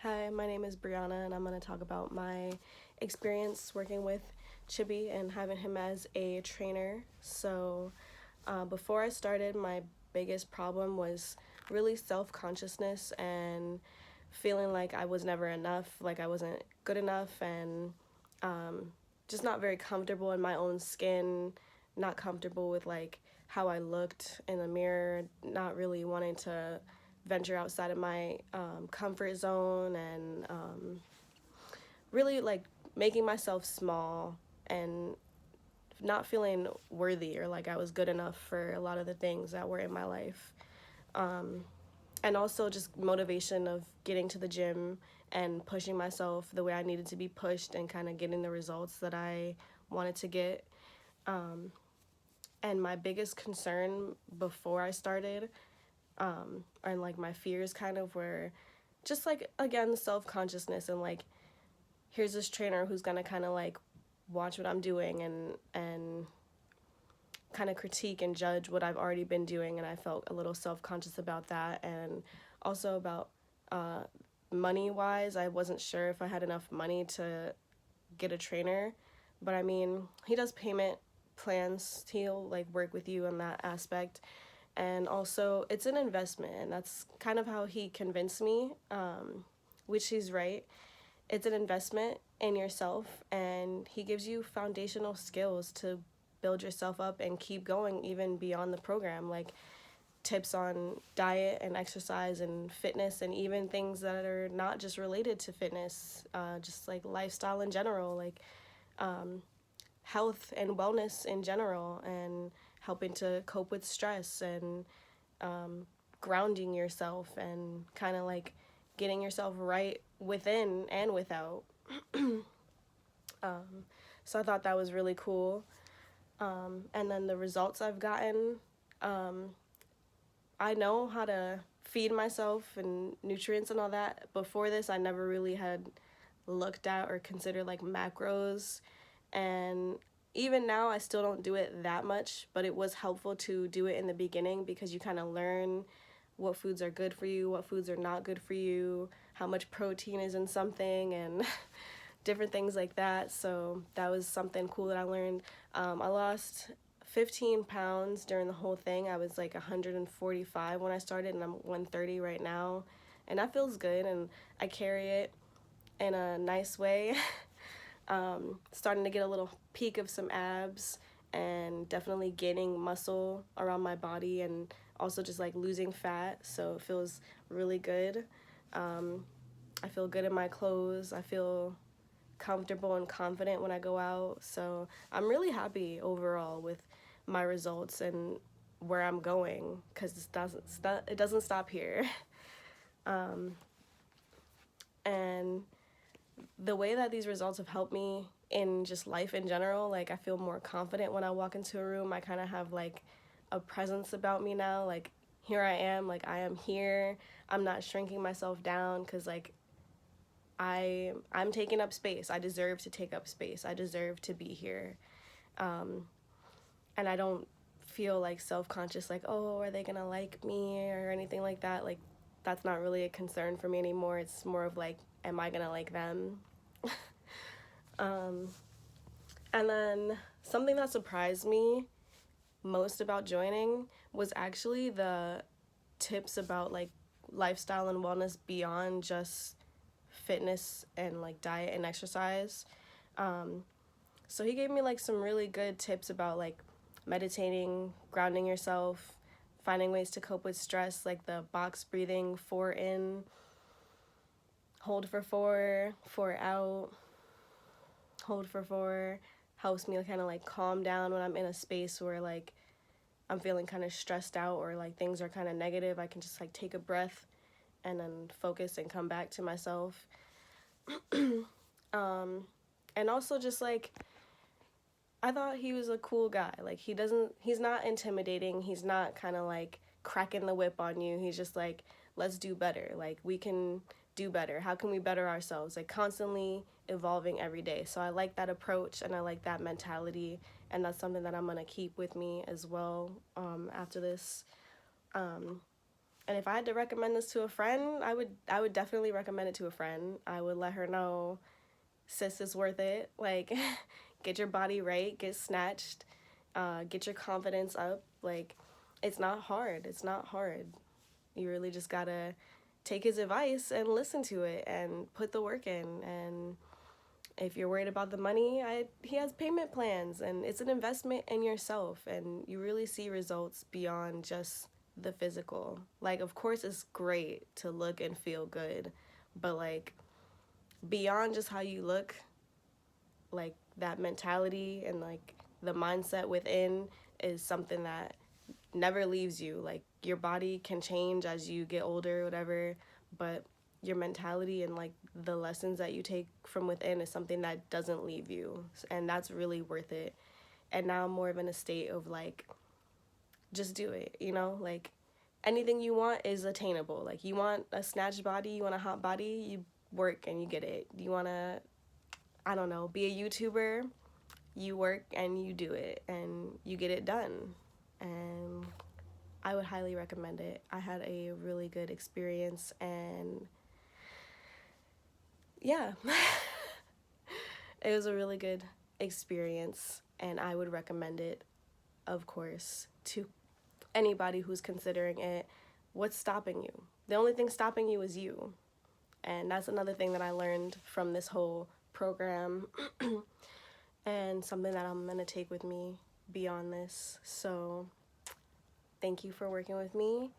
Hi, my name is Brianna, and I'm going to talk about my experience working with Chibi and having him as a trainer. Before I started, my biggest problem was really self consciousness and feeling like I was never enough, like I wasn't good enough, and um, just not very comfortable in my own skin, not comfortable with like how I looked in the mirror, not really wanting to venture outside of my comfort zone, and really like making myself small and not feeling worthy or like I was good enough for a lot of the things that were in my life. And also just motivation of getting to the gym and pushing myself the way I needed to be pushed and kind of getting the results that I wanted to get. And my biggest concern before I started, and like my fears kind of were just like, again, self-consciousness, and like here's this trainer who's gonna kind of like watch what I'm doing and kind of critique and judge what I've already been doing. And I felt a little self-conscious about that. And also about money wise, I wasn't sure if I had enough money to get a trainer. But I mean, he does payment plans, he'll like work with you on that aspect. And also it's an investment, and that's kind of how he convinced me, which he's right. It's an investment in yourself, and he gives you foundational skills to build yourself up and keep going even beyond the program, like tips on diet and exercise and fitness, and even things that are not just related to fitness, just like lifestyle in general, like health and wellness in general, and helping to cope with stress, and grounding yourself, and kind of like getting yourself right within and without. So I thought that was really cool. And then the results I've gotten, I know how to feed myself and nutrients and all that. Before this, I never really had looked at or considered like macros. And even now, I still don't do it that much, but it was helpful to do it in the beginning because you kind of learn what foods are good for you, what foods are not good for you, how much protein is in something, and different things like that. So that was something cool that I learned. I lost 15 pounds during the whole thing. I was like 145 when I started, and I'm 130 right now. And that feels good, and I carry it in a nice way. Starting to get a little peak of some abs, and definitely gaining muscle around my body, and also just like losing fat. So it feels really good. I feel good in my clothes. I feel comfortable and confident when I go out. So I'm really happy overall with my results and where I'm going, because it doesn't stop here. And the way that these results have helped me in just life in general, like I feel more confident when I walk into a room. I kind of have like a presence about me now, like here I am, like I am here. I'm not shrinking myself down, because like I'm taking up space. I deserve to take up space. I deserve to be here. And I don't feel like self-conscious, like, oh, are they gonna like me or anything like that. Like that's not really a concern for me anymore. It's more of like, am I gonna like them? And then something that surprised me most about joining was actually the tips about like lifestyle and wellness beyond just fitness and like diet and exercise. So he gave me like some really good tips about like meditating, grounding yourself, finding ways to cope with stress, like the box breathing, 4 in, hold for 4, 4 out, hold for 4. Helps me kind of like calm down when I'm in a space where like I'm feeling kind of stressed out or like things are kind of negative. I can just like take a breath and then focus and come back to myself. And also just like, I thought he was a cool guy. Like he's not intimidating. He's not kind of like cracking the whip on you. He's just like, let's do better. Like we can do better. How can we better ourselves? Like constantly evolving every day. So I like that approach, and I like that mentality, and that's something that I'm going to keep with me as well after this. And if I had to recommend this to a friend, I would definitely recommend it to a friend. I would let her know, sis, is worth it. Like, get your body right, get snatched, get your confidence up. Like, it's not hard. It's not hard. You really just gotta take his advice and listen to it and put the work in. And if you're worried about the money, he has payment plans, and it's an investment in yourself, and you really see results beyond just the physical. Like, of course it's great to look and feel good, but like beyond just how you look, like that mentality and like the mindset within is something that never leaves you. Like, your body can change as you get older, whatever, but your mentality and like the lessons that you take from within is something that doesn't leave you, and that's really worth it. And now I'm more of in a state of like, just do it, you know? Like, anything you want is attainable. Like, you want a snatched body, you want a hot body, you work and you get it. You want to, I don't know, be a YouTuber, you work and you do it and you get it done. And I would highly recommend it. I had a really good experience, and yeah, it was a really good experience, and I would recommend it, of course, to anybody who's considering it. What's stopping you? The only thing stopping you is you. And that's another thing that I learned from this whole program, and something that I'm going to take with me beyond this. So, thank you for working with me.